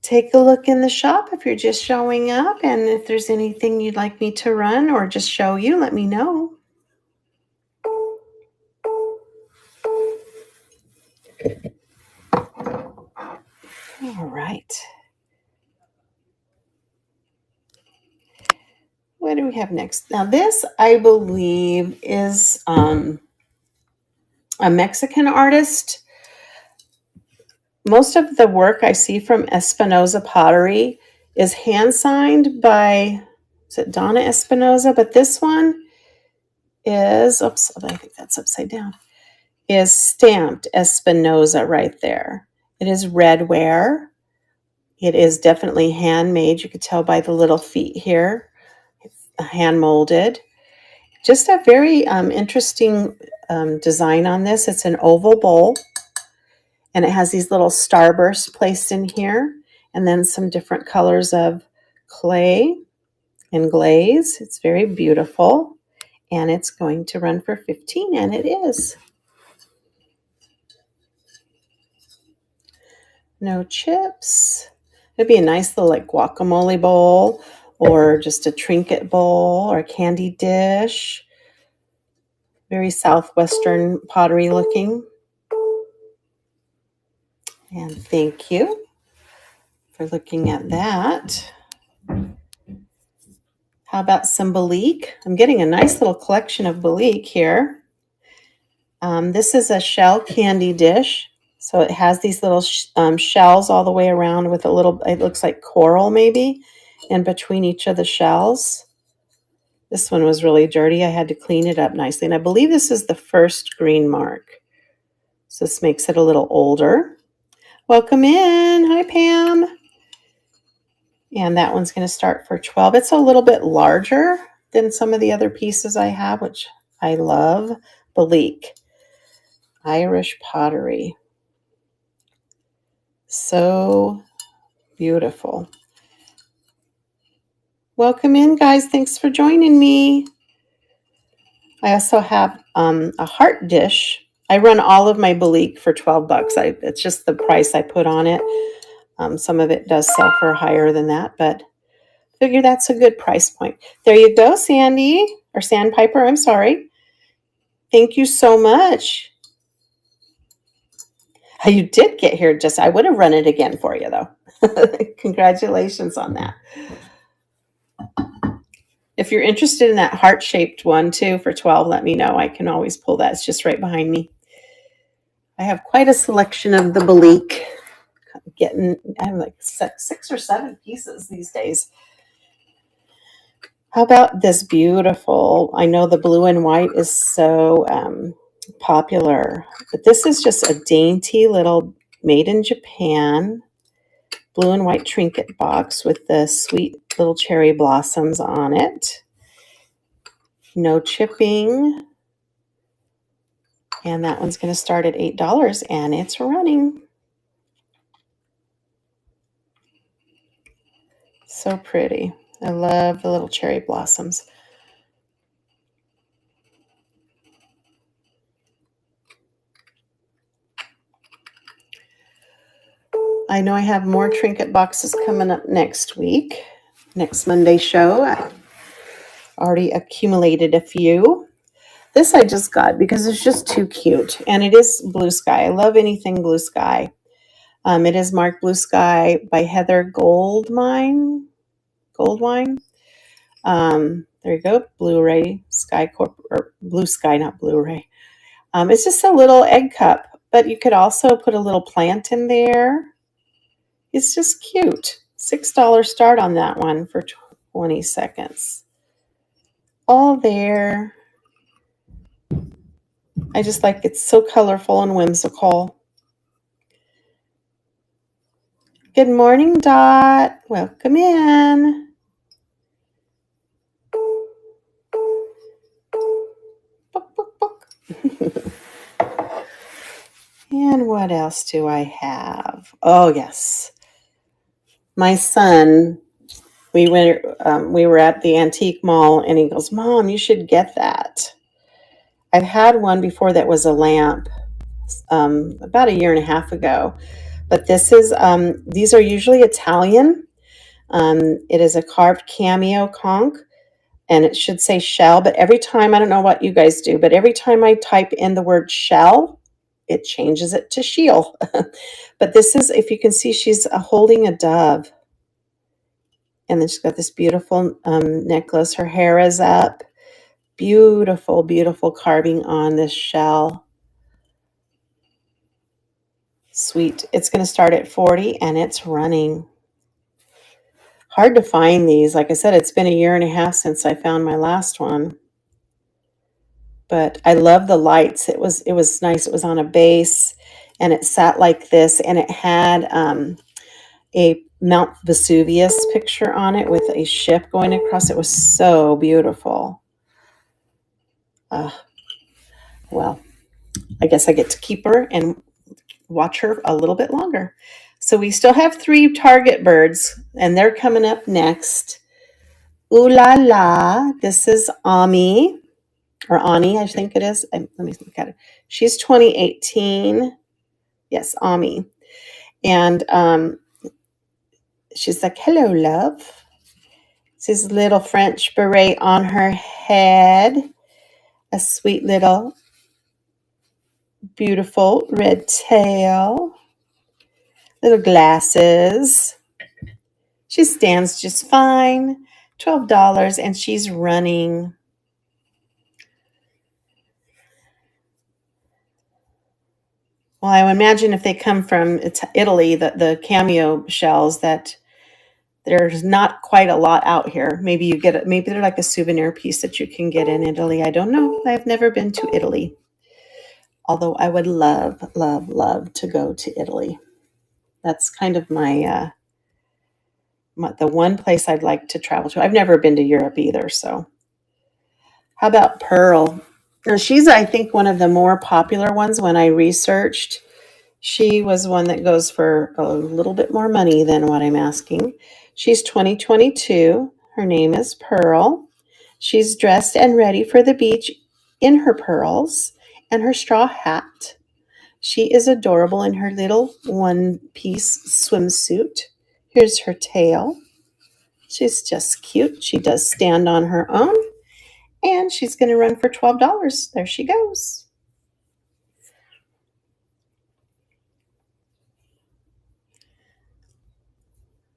[SPEAKER 1] Take a look in the shop if you're just showing up, and if there's anything you'd like me to run or just show you, let me know. All right. What do we have next? Now this, I believe, is a Mexican artist. Most of the work I see from Espinosa Pottery is hand signed by, is it Donna Espinosa? But this one is, oops, I think that's upside down, is stamped Espinosa right there. It is redware. It is definitely handmade. You could tell by the little feet here. It's hand molded. Just a very interesting design on this. It's an oval bowl. And it has these little starbursts placed in here, and then some different colors of clay and glaze. It's very beautiful, and it's going to run for $15, and it is. No chips. It'd be a nice little like guacamole bowl, or just a trinket bowl, or a candy dish. Very southwestern pottery looking. And thank you for looking at that. How How about some Belique? I'm getting a nice little collection of Belique here. This is a shell candy dish. So it has these little shells all the way around with a little, it looks like coral maybe, in between each of the shells. This one was really dirty. I had to clean it up nicely. And I believe this is the first green mark. So this makes it a little older. Welcome in. Hi, Pam. And that one's going to start for 12. It's a little bit larger than some of the other pieces I have, which I love. Belique. Irish pottery. So beautiful. Welcome in, guys. Thanks for joining me. I also have a heart dish. I run all of my Belique for 12 bucks. It's just the price I put on it. Some of it does sell for higher than that, but figure that's a good price point. There you go, Sandy, or Sandpiper, I'm sorry. Thank you so much. You did get here I would have run it again for you, though. Congratulations on that. If you're interested in that heart-shaped one, too, for 12, let me know. I can always pull that. It's just right behind me. I have quite a selection of the Belique. I have like 6 or 7 pieces these days. How about this beautiful, I know the blue and white is so popular, but this is just a dainty little made in Japan blue and white trinket box with the sweet little cherry blossoms on it. No chipping. And that one's going to start at $8 and it's running. So pretty. I love the little cherry blossoms. I know I have more trinket boxes coming up next week. Next Monday show. I already accumulated a few. This I just got because it's just too cute. And it is blue sky. I love anything blue sky. It is marked Blue Sky by Heather Goldwine. There you go. Blu-ray Sky Corp, or Blue Sky, not Blu-ray. It's just a little egg cup, but you could also put a little plant in there. It's just cute. $6 start on that one for 20 seconds. All there. I just like it's so colorful and whimsical. Good morning, Dot. Welcome in. Book, book, book. And what else do I have? Oh, yes. My son, we were at the antique mall, and he goes, Mom, you should get that. I've had one before that was a lamp about 1.5 years ago. But this is, these are usually Italian. It is a carved cameo conch, and it should say shell. But every time, I don't know what you guys do, but every time I type in the word shell, it changes it to shield. But this is, if you can see, she's holding a dove. And then she's got this beautiful necklace. Her hair is up. Beautiful, beautiful carving on this shell. Sweet. It's going to start at 40 and it's running. Hard to find these. Like I said, it's been 1.5 years since I found my last one. But I love the lights. It was nice. It was on a base and it sat like this, and it had a Mount Vesuvius picture on it with a ship going across. It was so beautiful. Well, I guess I get to keep her and watch her a little bit longer. So we still have 3 target birds, and they're coming up next. Ooh la la. This is Ami, or Ani, I think it is. Let me look at it. She's 2018. Yes, Ami. And she's like, hello, love. She's a little French beret on her head. A sweet little beautiful red tail. Little glasses. She stands just fine. $12, and she's running. Well, I would imagine if they come from Italy, the cameo shells, that there's not quite a lot out here. Maybe you get it. Maybe they're like a souvenir piece that you can get in Italy. I don't know. I've never been to Italy, although I would love, love, love to go to Italy. That's kind of the one place I'd like to travel to. I've never been to Europe either. So, how about Pearl? Now, she's, I think, one of the more popular ones when I researched. She was one that goes for a little bit more money than what I'm asking. She's 2022. Her name is Pearl. She's dressed and ready for the beach in her pearls and her straw hat. She is adorable in her little one-piece swimsuit. Here's her tail. She's just cute. She does stand on her own, and she's going to run for $12. There she goes.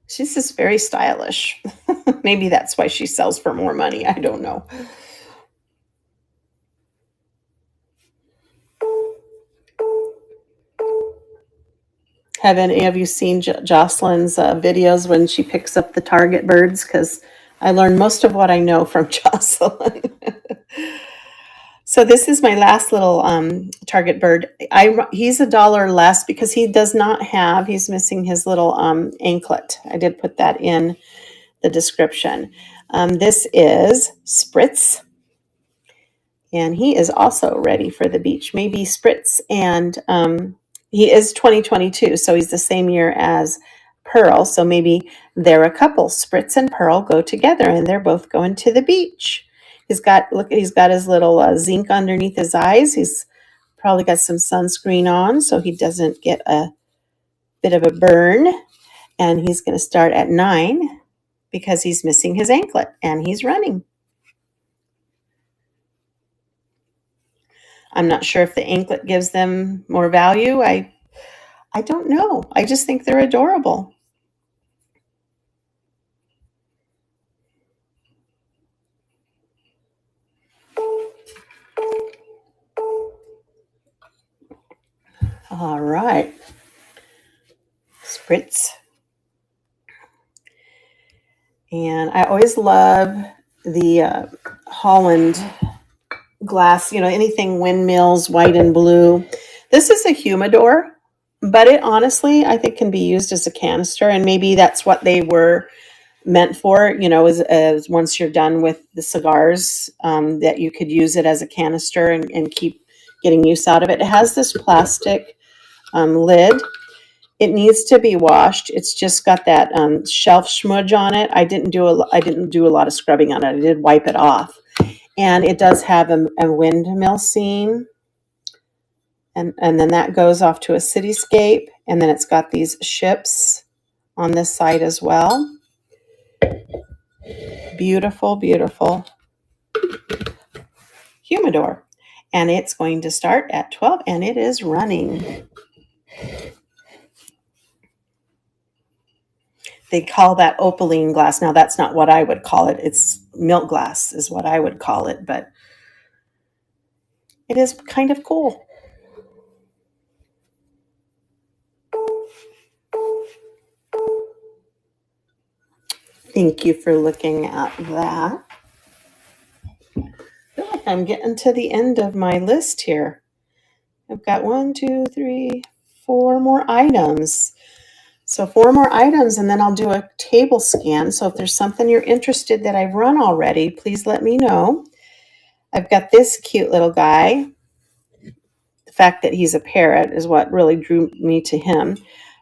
[SPEAKER 1] She's just very stylish. Maybe that's why she sells for more money. I don't know. Have any of you seen Jocelyn's videos when she picks up the target birds? Because I learned most of what I know from Jocelyn. So this is my last little target bird. He's $1 less because he does not have, he's missing his little anklet. I did put that in the description. This is Spritz, and he is also ready for the beach. Maybe Spritz, and he is 2022, so he's the same year as Pearl. So maybe they're a couple. Spritz and Pearl go together, and they're both going to the beach. He's got his little zinc underneath his eyes. He's probably got some sunscreen on so he doesn't get a bit of a burn. And he's going to start at 9 because he's missing his anklet and he's running. I'm not sure if the anklet gives them more value. I don't know. I just think they're adorable. All right. Spritz. And I always love the Holland glass, anything windmills, white and blue. This is a humidor, but it honestly, I think, can be used as a canister, and maybe that's what they were meant for, as once you're done with the cigars, that you could use it as a canister and keep getting use out of it. It has this plastic lid. It needs to be washed. It's just got that shelf smudge on it. I didn't do a lot of scrubbing on it. I did wipe it off. And it does have a windmill scene. And then that goes off to a cityscape. And then it's got these ships on this side as well. Beautiful, beautiful humidor. And it's going to start at 12, and it is running. They call that opaline glass. Now, that's not what I would call it. It's milk glass is what I would call it, but it is kind of cool. Thank you for looking at that. I feel like I'm getting to the end of my list here. I've got 1, 2, 3, 4 more items. So 4 more items, and then I'll do a table scan. So if there's something you're interested that I've run already, please let me know. I've got this cute little guy. The fact that he's a parrot is what really drew me to him.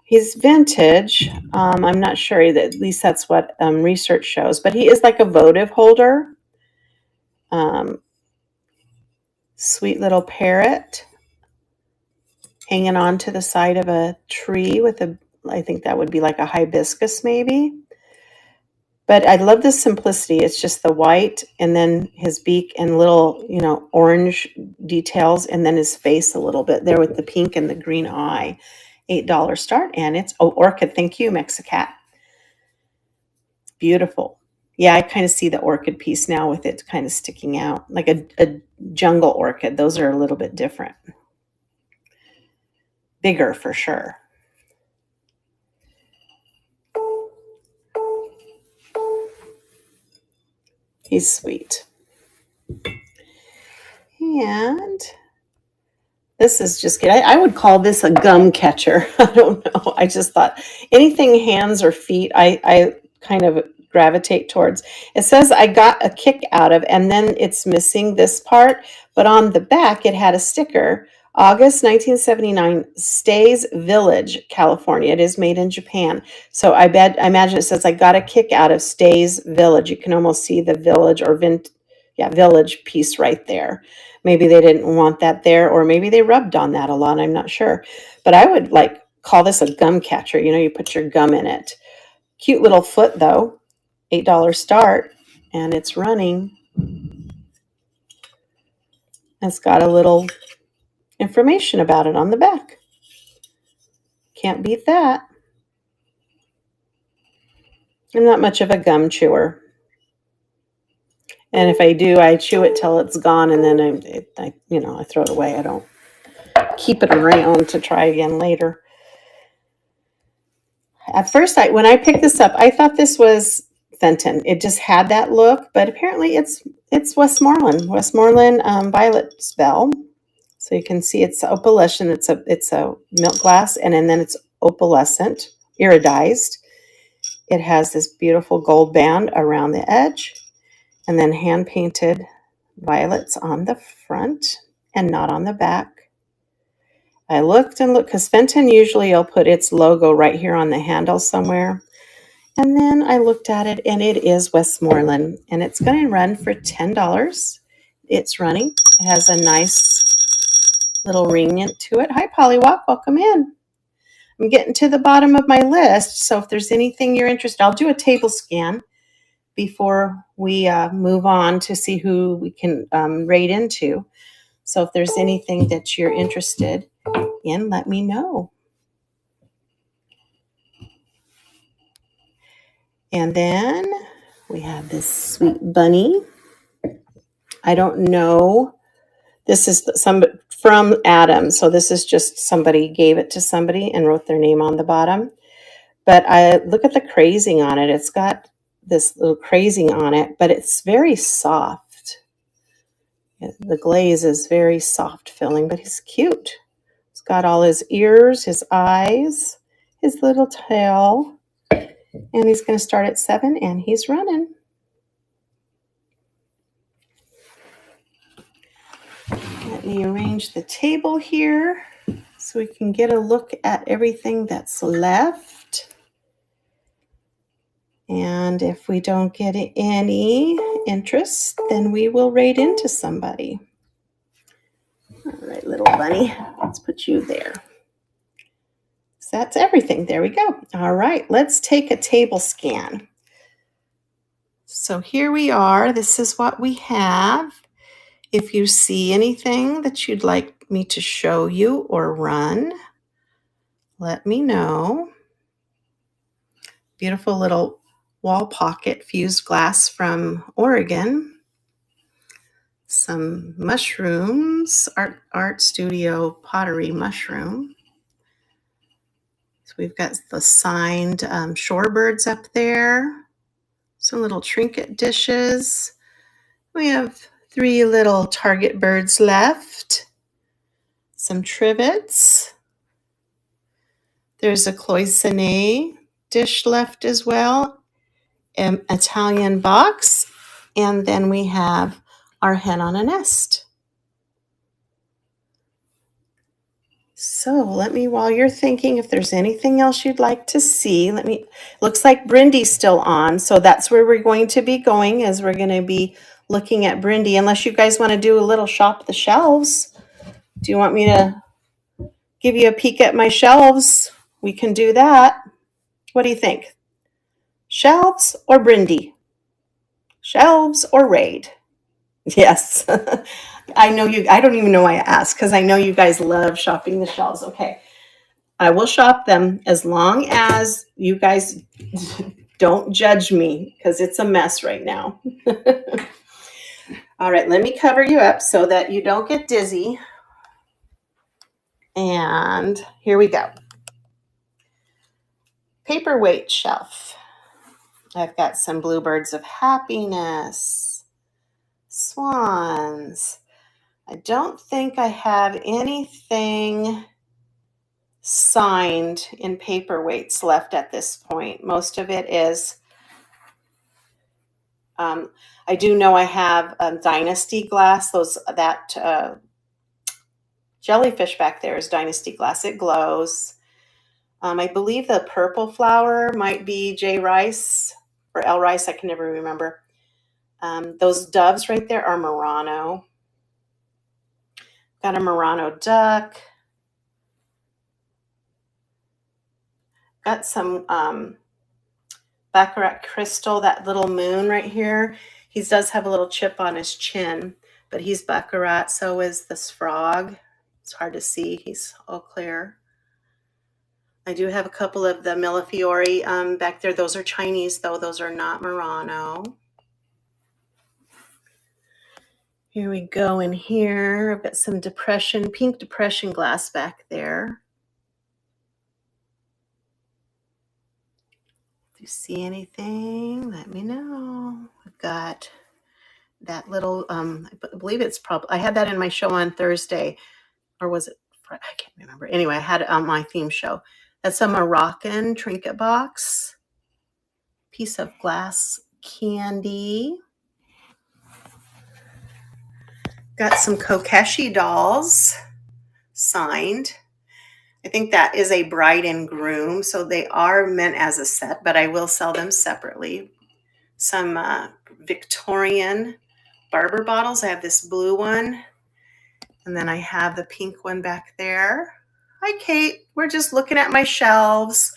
[SPEAKER 1] He's vintage. I'm not sure, that at least that's what research shows, but he is like a votive holder. Sweet little parrot hanging on to the side of a tree with I think that would be like a hibiscus maybe. But I love the simplicity. It's just the white and then his beak and little, orange details, and then his face a little bit there with the pink and the green eye. $8 start, and it's orchid. Thank you, Mexicat. Beautiful. Yeah, I kind of see the orchid piece now with it kind of sticking out like a jungle orchid. Those are a little bit different. Bigger for sure. He's sweet. And this is just good. I would call this a gum catcher. I don't know. I just thought anything hands or feet, I kind of gravitate towards. It says I got a kick out of, and then it's missing this part, but on the back it had a sticker. August 1979, Stays Village, California. It is made in Japan. So I imagine it says I got a kick out of Stays Village. You can almost see the village or village piece right there. Maybe they didn't want that there, or maybe they rubbed on that a lot. I'm not sure. But I would like call this a gum catcher. You know, you put your gum in it. Cute little foot though. $8 start, and it's running. It's got a little information about it on the back. Can't beat that. I'm not much of a gum chewer. And if I do, I chew it till it's gone, and then I throw it away. I don't keep it around to try again later. At first, when I picked this up, I thought this was Fenton. It just had that look, but apparently it's Westmoreland Violet Bell. So you can see it's opalescent. It's a milk glass, and then it's opalescent, iridized. It has this beautiful gold band around the edge, and then hand-painted violets on the front and not on the back. I looked and looked, because Fenton usually will put its logo right here on the handle somewhere. And then I looked at it, and it is Westmoreland, and it's going to run for $10. It's running. It has a nice little ring to it. Hi, Pollywalk. Welcome in. I'm getting to the bottom of my list, so if there's anything you're interested, I'll do a table scan before we move on to see who we can rate into. So if there's anything that you're interested in, let me know. And then we have this sweet bunny. I don't know. This is from Adam. So this is just somebody gave it to somebody and wrote their name on the bottom. But I look at the crazing on it. It's got this little crazing on it, but it's very soft. The glaze is very soft filling, but he's cute. He's got all his ears, his eyes, his little tail. And he's going to start at 7, and he's running. Let me arrange the table here so we can get a look at everything that's left. And if we don't get any interest, then we will rate into somebody. All right, little bunny, let's put you there. So that's everything. There we go. All right, let's take a table scan. So here we are. This is what we have. If you see anything that you'd like me to show you or run, let me know. Beautiful little wall pocket fused glass from Oregon. Some mushrooms, Art Studio pottery mushroom. So we've got the signed shorebirds up there. Some little trinket dishes. We have 3 little target birds left. Some trivets. There's a cloisonne dish left as well. An Italian box. And then we have our hen on a nest. So let me, while you're thinking, if there's anything else you'd like to see, looks like Brindy's still on. So that's where we're going to be going, as we're going to be looking at Brindy, unless you guys want to do a little shop the shelves. Do you want me to give you a peek at my shelves? We can do that. What do you think? Shelves or Brindy? Shelves or Raid? Yes. I know you, I don't even know why I asked, because I know you guys love shopping the shelves. Okay. I will shop them as long as you guys Don't judge me because it's a mess right now. All right, let me cover you up so that you don't get dizzy. And here we go. Paperweight shelf. I've got some bluebirds of happiness, swans. I don't think I have anything signed in paperweights left at this point. Most of it is, I do know I have Dynasty glass. That jellyfish back there is Dynasty glass. It glows. I believe the purple flower might be J. Rice or L. Rice. I can never remember. Those doves right there are Murano. Got a Murano duck. Got some Baccarat crystal, that little moon right here. He does have a little chip on his chin, but he's Baccarat. So is this frog. It's hard to see. He's all clear. I do have a couple of the Millefiori back there. Those are Chinese, though. Those are not Murano. Here we go in here. I've got some pink depression glass back there. If you see anything, let me know. I've got that little, I believe it's probably, I had that in my show on Thursday, or was it Friday? I can't remember. Anyway, I had it on my theme show. That's a Moroccan trinket box. Piece of glass candy. Got some Kokeshi dolls signed. I think that is a bride and groom, so they are meant as a set, but I will sell them separately. Some Victorian Barber bottles. I have this blue one, and then I have the pink one back there. Hi, Kate. We're just looking at my shelves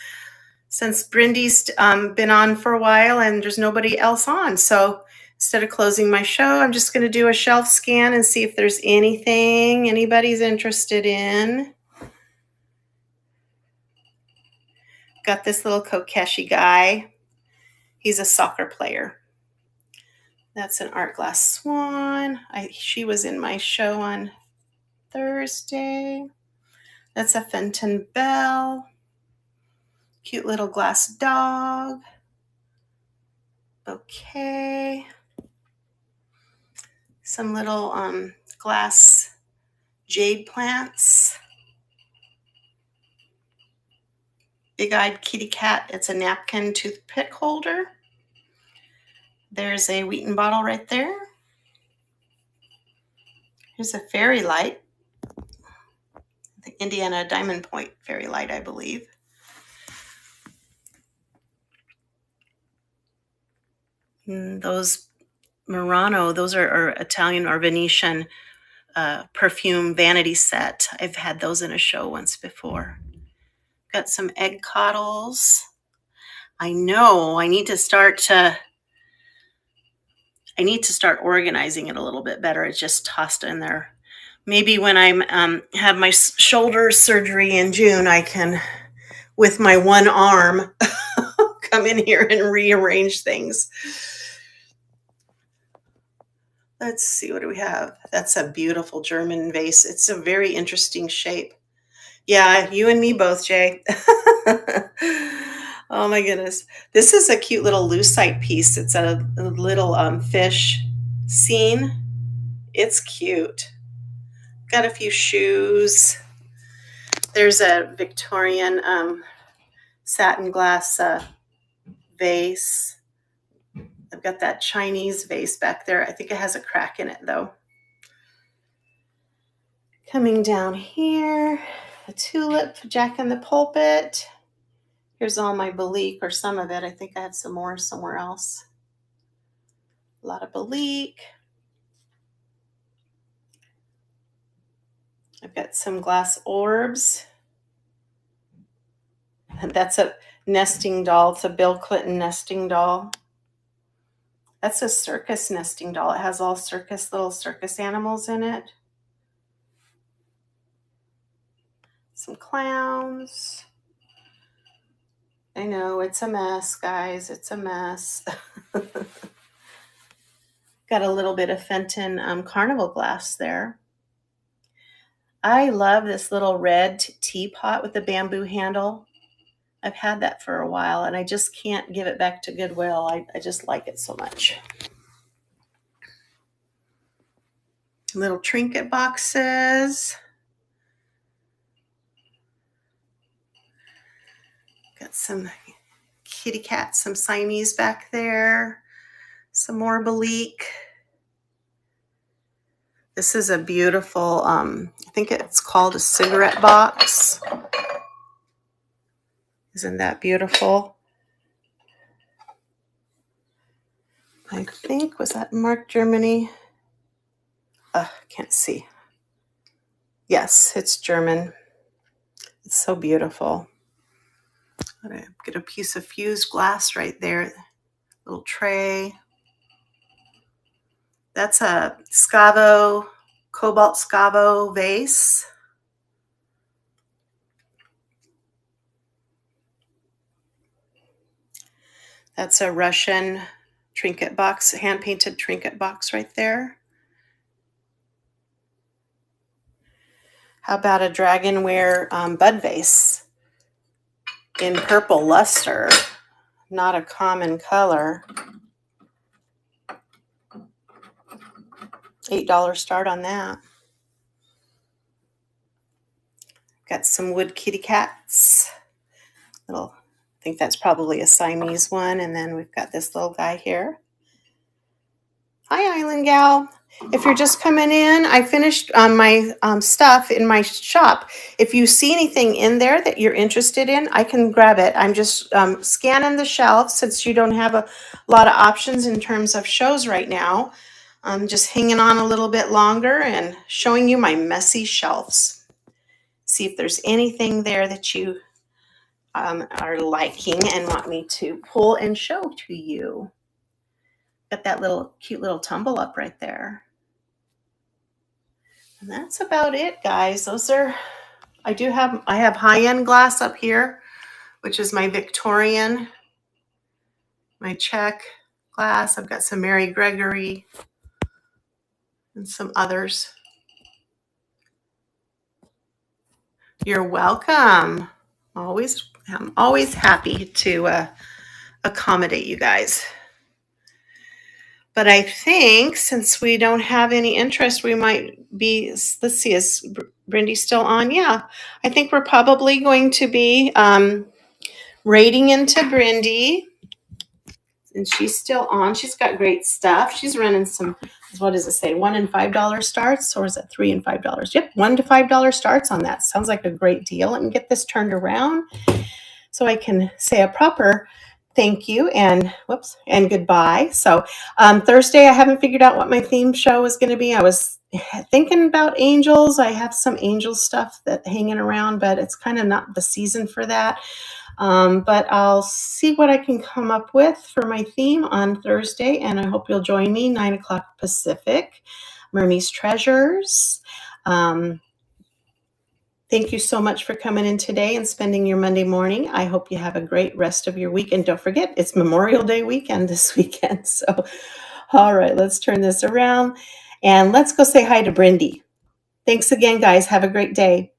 [SPEAKER 1] since Brindy's been on for a while and there's nobody else on. So instead of closing my show, I'm just going to do a shelf scan and see if there's anything anybody's interested in. Got this little Kokeshi guy. He's a soccer player. That's an art glass swan. She was in my show on Thursday. That's a Fenton Bell. Cute little glass dog. Okay. Some little glass jade plants. Big-eyed kitty cat. It's a napkin toothpick holder. There's a Wheaton bottle right there. Here's a fairy light. The Indiana Diamond Point fairy light, I believe. And those Murano, those are Italian or Venetian perfume vanity set. I've had those in a show once before. Got some egg coddles. I know I need to start organizing it a little bit better. It's just tossed in there. Maybe when I have my shoulder surgery in June, I can, with my one arm, come in here and rearrange things. Let's see, what do we have? That's a beautiful German vase. It's a very interesting shape. Yeah, you and me both, Jay. Oh my goodness. This is a cute little lucite piece. It's a little fish scene. It's cute. Got a few shoes. There's a Victorian satin glass vase. I've got that Chinese vase back there. I think it has a crack in it though. Coming down here, a tulip, Jack in the Pulpit. Here's all my Balique, or some of it. I think I have some more somewhere else. A lot of Balique. I've got some glass orbs. And that's a nesting doll. It's a Bill Clinton nesting doll. That's a circus nesting doll. It has all little circus animals in it. Some clowns. I know it's a mess, guys. It's a mess. Got a little bit of Fenton Carnival glass there. I love this little red teapot with the bamboo handle. I've had that for a while and I just can't give it back to Goodwill. I just like it so much. Little trinket boxes. Got some kitty cats, some Siamese back there. Some more Belique. This is a beautiful, I think it's called a cigarette box. Isn't that beautiful? I think, was that Mark Germany? Can't see. Yes, it's German. It's so beautiful. I'm gonna get a piece of fused glass right there. Little tray. That's a Scavo, Cobalt Scavo vase. That's a Russian trinket box, hand-painted trinket box right there. How about a Dragonware bud vase in purple luster? Not a common color. $8 start on that. Got some wood kitty cats. I think that's probably a Siamese one. And then we've got this little guy here. Hi, Island Gal. If you're just coming in, I finished my stuff in my shop. If you see anything in there that you're interested in, I can grab it. I'm just scanning the shelf since you don't have a lot of options in terms of shows right now. I'm just hanging on a little bit longer and showing you my messy shelves. See if there's anything there that you are liking and want me to pull and show to you. Got that little cute little tumble up right there. And that's about it, guys. I have high-end glass up here, which is my Victorian, my Czech glass. I've got some Mary Gregory and some others. You're welcome. I'm always happy to accommodate you guys. But I think since we don't have any interest, we might be, let's see, is Brindy still on? Yeah, I think we're probably going to be raiding into Brindy. And she's still on. She's got great stuff. She's running some, what does it say, $1 and $5 starts? Or is it $3 and $5? Yep, $1 to $5 starts on that. Sounds like a great deal. Let me get this turned around so I can say a proper thank you and goodbye. So Thursday, I haven't figured out what my theme show is going to be. I was thinking about angels. I have some angel stuff that hanging around, but it's kind of not the season for that. But I'll see what I can come up with for my theme on Thursday, and I hope you'll join me, 9 o'clock Pacific, Mermie's Treasures. Thank you so much for coming in today and spending your Monday morning. I hope you have a great rest of your week. And don't forget, it's Memorial Day weekend this weekend. So, all right, let's turn this around and let's go say hi to Brindy. Thanks again, guys. Have a great day.